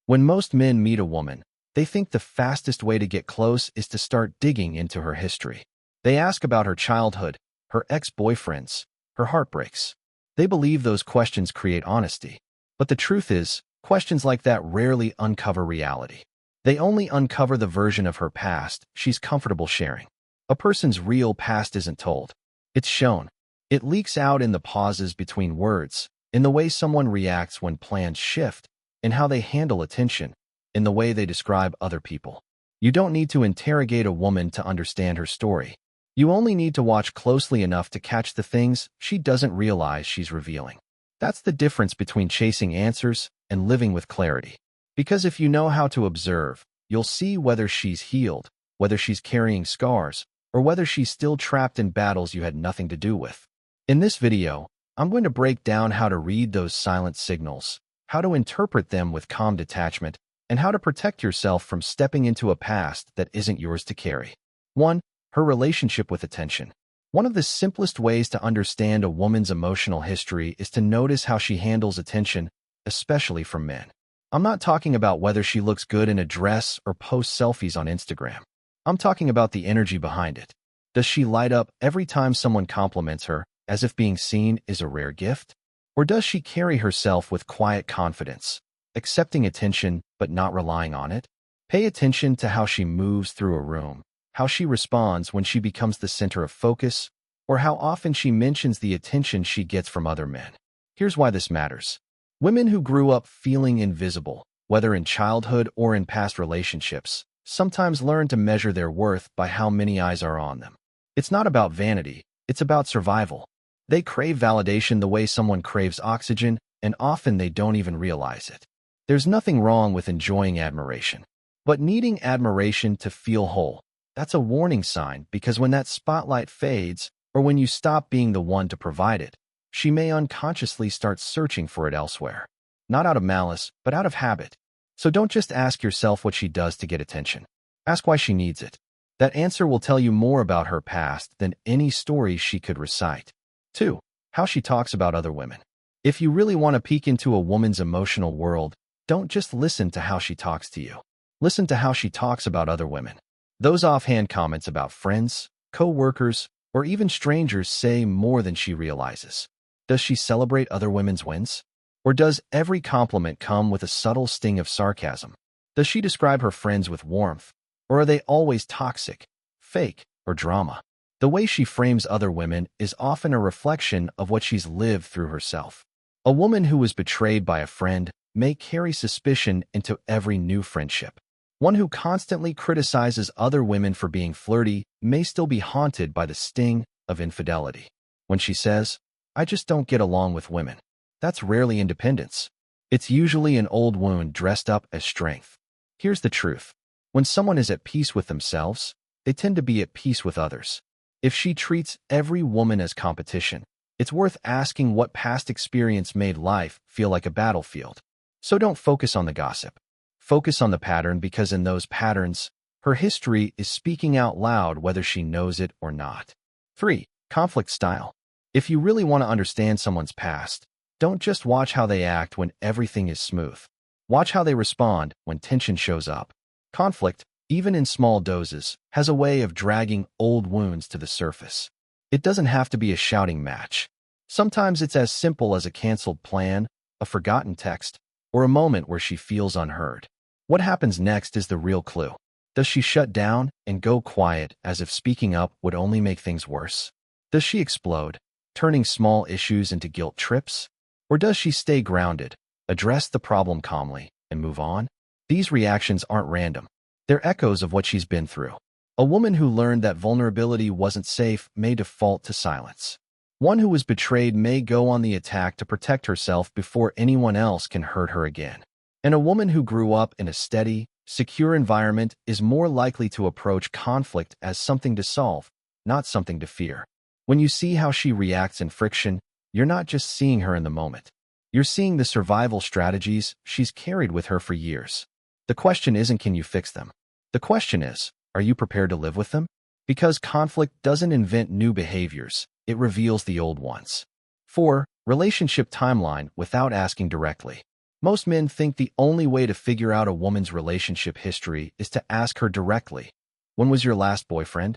When most men meet a woman, they think the fastest way to get close is to start digging into her history. They ask about her childhood, her ex-boyfriends, her heartbreaks. They believe those questions create honesty. But the truth is, questions like that rarely uncover reality. They only uncover the version of her past she's comfortable sharing. A person's real past isn't told. It's shown. It leaks out in the pauses between words, in the way someone reacts when plans shift, in how they handle attention, in the way they describe other people. You don't need to interrogate a woman to understand her story. You only need to watch closely enough to catch the things she doesn't realize she's revealing. That's the difference between chasing answers and living with clarity. Because if you know how to observe, you'll see whether she's healed, whether she's carrying scars, or whether she's still trapped in battles you had nothing to do with. In this video, I'm going to break down how to read those silent signals, how to interpret them with calm detachment, and how to protect yourself from stepping into a past that isn't yours to carry. 1. Her relationship with attention. One of the simplest ways to understand a woman's emotional history is to notice how she handles attention, especially from men. I'm not talking about whether she looks good in a dress or posts selfies on Instagram. I'm talking about the energy behind it. Does she light up every time someone compliments her, as if being seen is a rare gift? Or does she carry herself with quiet confidence, accepting attention but not relying on it? Pay attention to how she moves through a room, how she responds when she becomes the center of focus, or how often she mentions the attention she gets from other men. Here's why this matters. Women who grew up feeling invisible, whether in childhood or in past relationships, sometimes learn to measure their worth by how many eyes are on them. It's not about vanity, it's about survival. They crave validation the way someone craves oxygen, and often they don't even realize it. There's nothing wrong with enjoying admiration. But needing admiration to feel whole, that's a warning sign, because when that spotlight fades, or when you stop being the one to provide it, she may unconsciously start searching for it elsewhere. Not out of malice, but out of habit. So don't just ask yourself what she does to get attention. Ask why she needs it. That answer will tell you more about her past than any story she could recite. 2. How she talks about other women. If you really want to peek into a woman's emotional world, don't just listen to how she talks to you. Listen to how she talks about other women. Those offhand comments about friends, co-workers, or even strangers say more than she realizes. Does she celebrate other women's wins? Or does every compliment come with a subtle sting of sarcasm? Does she describe her friends with warmth? Or are they always toxic, fake, or drama? The way she frames other women is often a reflection of what she's lived through herself. A woman who was betrayed by a friend may carry suspicion into every new friendship. One who constantly criticizes other women for being flirty may still be haunted by the sting of infidelity. When she says, "I just don't get along with women," that's rarely independence. It's usually an old wound dressed up as strength. Here's the truth. When someone is at peace with themselves, they tend to be at peace with others. If she treats every woman as competition, it's worth asking what past experience made life feel like a battlefield. So don't focus on the gossip. Focus on the pattern, because in those patterns, her history is speaking out loud whether she knows it or not. 3. Conflict style. If you really want to understand someone's past, don't just watch how they act when everything is smooth. Watch how they respond when tension shows up. Conflict, even in small doses, has a way of dragging old wounds to the surface. It doesn't have to be a shouting match. Sometimes it's as simple as a canceled plan, a forgotten text, or a moment where she feels unheard. What happens next is the real clue. Does she shut down and go quiet as if speaking up would only make things worse? Does she explode, turning small issues into guilt trips? Or does she stay grounded, address the problem calmly, and move on? These reactions aren't random. They're echoes of what she's been through. A woman who learned that vulnerability wasn't safe may default to silence. One who was betrayed may go on the attack to protect herself before anyone else can hurt her again. And a woman who grew up in a steady, secure environment is more likely to approach conflict as something to solve, not something to fear. When you see how she reacts in friction, you're not just seeing her in the moment. You're seeing the survival strategies she's carried with her for years. The question isn't, can you fix them? The question is, are you prepared to live with them? Because conflict doesn't invent new behaviors, it reveals the old ones. 4. Relationship timeline without asking directly. Most men think the only way to figure out a woman's relationship history is to ask her directly, "When was your last boyfriend?"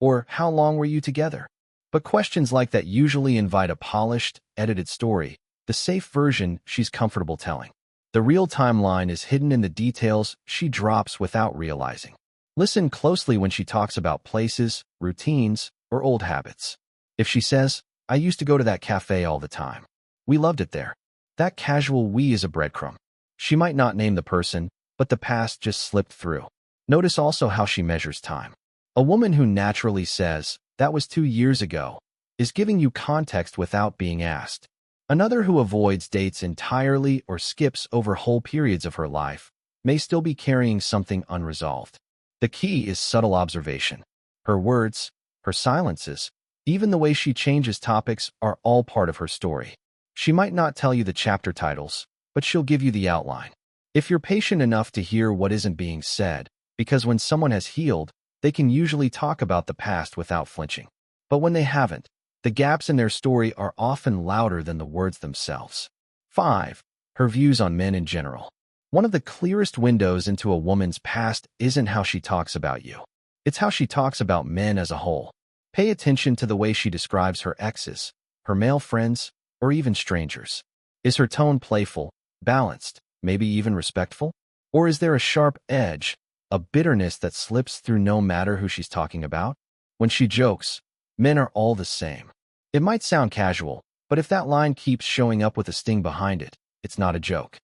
Or "How long were you together?" But questions like that usually invite a polished, edited story, the safe version she's comfortable telling. The real timeline is hidden in the details she drops without realizing. Listen closely when she talks about places, routines, or old habits. If she says, "I used to go to that cafe all the time. We loved it there." That casual "we" is a breadcrumb. She might not name the person, but the past just slipped through. Notice also how she measures time. A woman who naturally says, "That was 2 years ago," is giving you context without being asked. Another who avoids dates entirely or skips over whole periods of her life may still be carrying something unresolved. The key is subtle observation. Her words, her silences, even the way she changes topics are all part of her story. She might not tell you the chapter titles, but she'll give you the outline. If you're patient enough to hear what isn't being said, because when someone has healed, they can usually talk about the past without flinching. But when they haven't, the gaps in their story are often louder than the words themselves. 5. Her views on men in general. One of the clearest windows into a woman's past isn't how she talks about you. It's how she talks about men as a whole. Pay attention to the way she describes her exes, her male friends, or even strangers. Is her tone playful, balanced, maybe even respectful? Or is there a sharp edge, a bitterness that slips through no matter who she's talking about? When she jokes, "Men are all the same." It might sound casual, but if that line keeps showing up with a sting behind it, it's not a joke.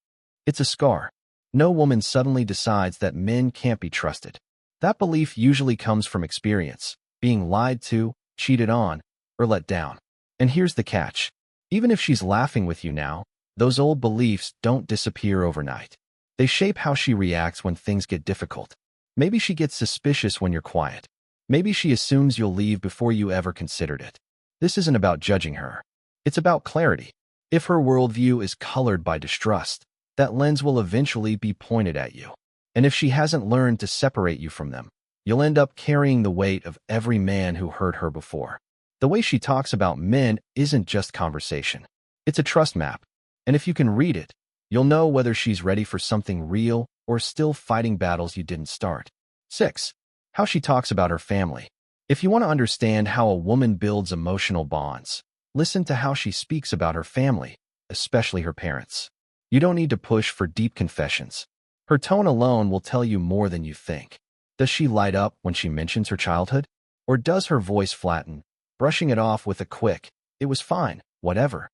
It's a scar. No woman suddenly decides that men can't be trusted. That belief usually comes from experience, being lied to, cheated on, or let down. And here's the catch. Even if she's laughing with you now, those old beliefs don't disappear overnight. They shape how she reacts when things get difficult. Maybe she gets suspicious when you're quiet. Maybe she assumes you'll leave before you ever considered it. This isn't about judging her. It's about clarity. If her worldview is colored by distrust, that lens will eventually be pointed at you. And if she hasn't learned to separate you from them, you'll end up carrying the weight of every man who hurt her before. The way she talks about men isn't just conversation. It's a trust map. And if you can read it, you'll know whether she's ready for something real or still fighting battles you didn't start. 6. How she talks about her family. If you want to understand how a woman builds emotional bonds, listen to how she speaks about her family, especially her parents. You don't need to push for deep confessions. Her tone alone will tell you more than you think. Does she light up when she mentions her childhood? Or does her voice flatten, brushing it off with a quick, "It was fine, whatever"?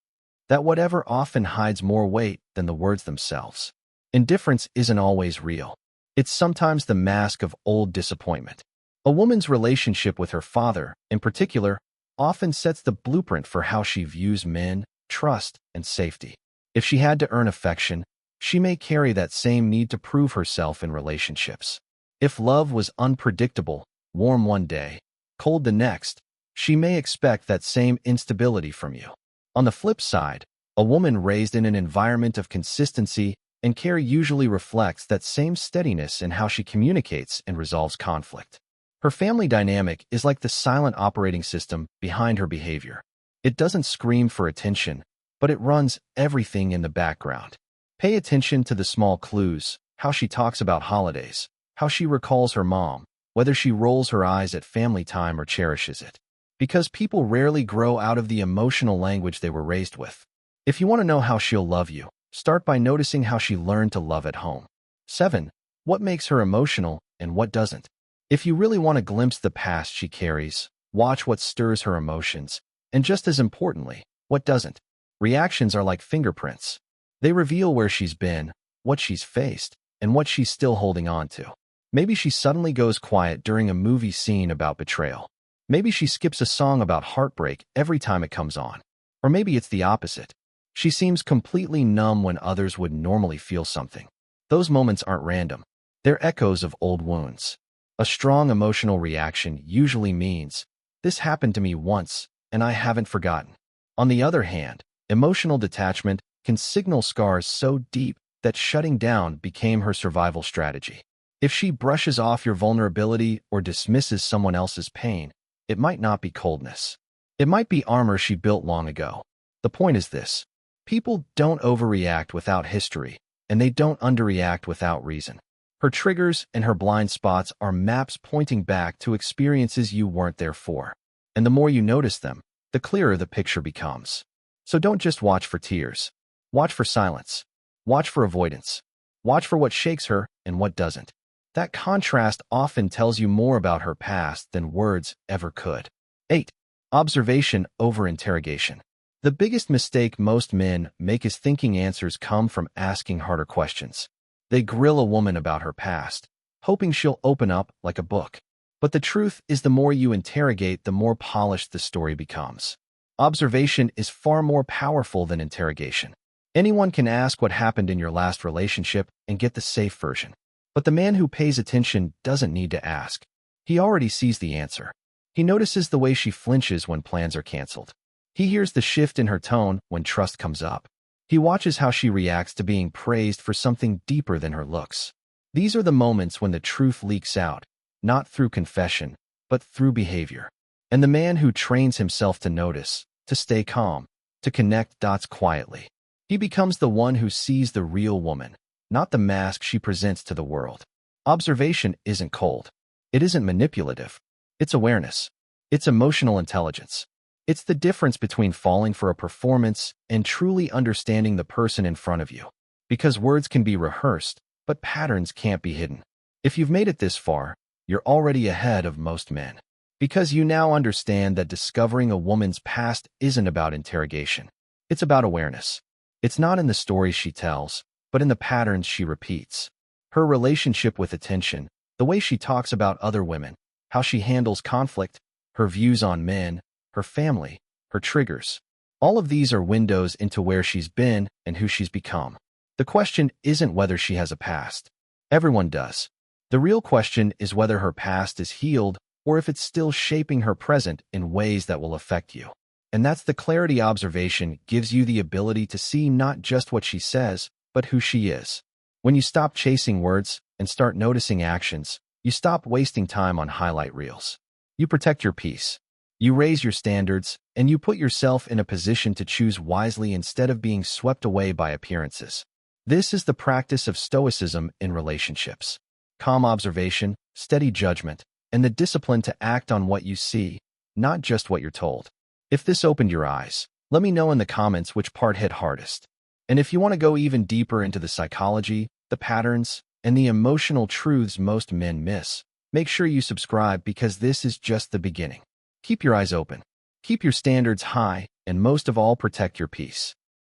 That whatever often hides more weight than the words themselves. Indifference isn't always real. It's sometimes the mask of old disappointment. A woman's relationship with her father, in particular, often sets the blueprint for how she views men, trust, and safety. If she had to earn affection, she may carry that same need to prove herself in relationships. If love was unpredictable, warm one day, cold the next, she may expect that same instability from you. On the flip side, a woman raised in an environment of consistency and care usually reflects that same steadiness in how she communicates and resolves conflict. Her family dynamic is like the silent operating system behind her behavior. It doesn't scream for attention, but it runs everything in the background. Pay attention to the small clues, how she talks about holidays, how she recalls her mom, whether she rolls her eyes at family time or cherishes it. Because people rarely grow out of the emotional language they were raised with. If you want to know how she'll love you, start by noticing how she learned to love at home. 7. What makes her emotional and what doesn't? If you really want to glimpse the past she carries, watch what stirs her emotions, and just as importantly, what doesn't. Reactions are like fingerprints. They reveal where she's been, what she's faced, and what she's still holding on to. Maybe she suddenly goes quiet during a movie scene about betrayal. Maybe she skips a song about heartbreak every time it comes on. Or maybe it's the opposite. She seems completely numb when others would normally feel something. Those moments aren't random. They're echoes of old wounds. A strong emotional reaction usually means, "This happened to me once, and I haven't forgotten." On the other hand, emotional detachment can signal scars so deep that shutting down became her survival strategy. If she brushes off your vulnerability or dismisses someone else's pain, it might not be coldness. It might be armor she built long ago. The point is this. People don't overreact without history, and they don't underreact without reason. Her triggers and her blind spots are maps pointing back to experiences you weren't there for. And the more you notice them, the clearer the picture becomes. So don't just watch for tears. Watch for silence. Watch for avoidance. Watch for what shakes her and what doesn't. That contrast often tells you more about her past than words ever could. 8. Observation over interrogation. The biggest mistake most men make is thinking answers come from asking harder questions. They grill a woman about her past, hoping she'll open up like a book. But the truth is, the more you interrogate, the more polished the story becomes. Observation is far more powerful than interrogation. Anyone can ask what happened in your last relationship and get the safe version. But the man who pays attention doesn't need to ask. He already sees the answer. He notices the way she flinches when plans are canceled. He hears the shift in her tone when trust comes up. He watches how she reacts to being praised for something deeper than her looks. These are the moments when the truth leaks out, not through confession, but through behavior. And the man who trains himself to notice, to stay calm, to connect dots quietly, he becomes the one who sees the real woman, not the mask she presents to the world. Observation isn't cold. It isn't manipulative. It's awareness. It's emotional intelligence. It's the difference between falling for a performance and truly understanding the person in front of you. Because words can be rehearsed, but patterns can't be hidden. If you've made it this far, you're already ahead of most men. Because you now understand that discovering a woman's past isn't about interrogation. It's about awareness. It's not in the stories she tells, but in the patterns she repeats. Her relationship with attention, the way she talks about other women, how she handles conflict, her views on men, her family, her triggers. All of these are windows into where she's been and who she's become. The question isn't whether she has a past. Everyone does. The real question is whether her past is healed or if it's still shaping her present in ways that will affect you. And that's the clarity observation gives you, the ability to see not just what she says, but who she is. When you stop chasing words and start noticing actions, you stop wasting time on highlight reels. You protect your peace. You raise your standards, and you put yourself in a position to choose wisely instead of being swept away by appearances. This is the practice of Stoicism in relationships. Calm observation, steady judgment, and the discipline to act on what you see, not just what you're told. If this opened your eyes, let me know in the comments which part hit hardest. And if you want to go even deeper into the psychology, the patterns, and the emotional truths most men miss, make sure you subscribe, because this is just the beginning. Keep your eyes open, keep your standards high, and most of all, protect your peace.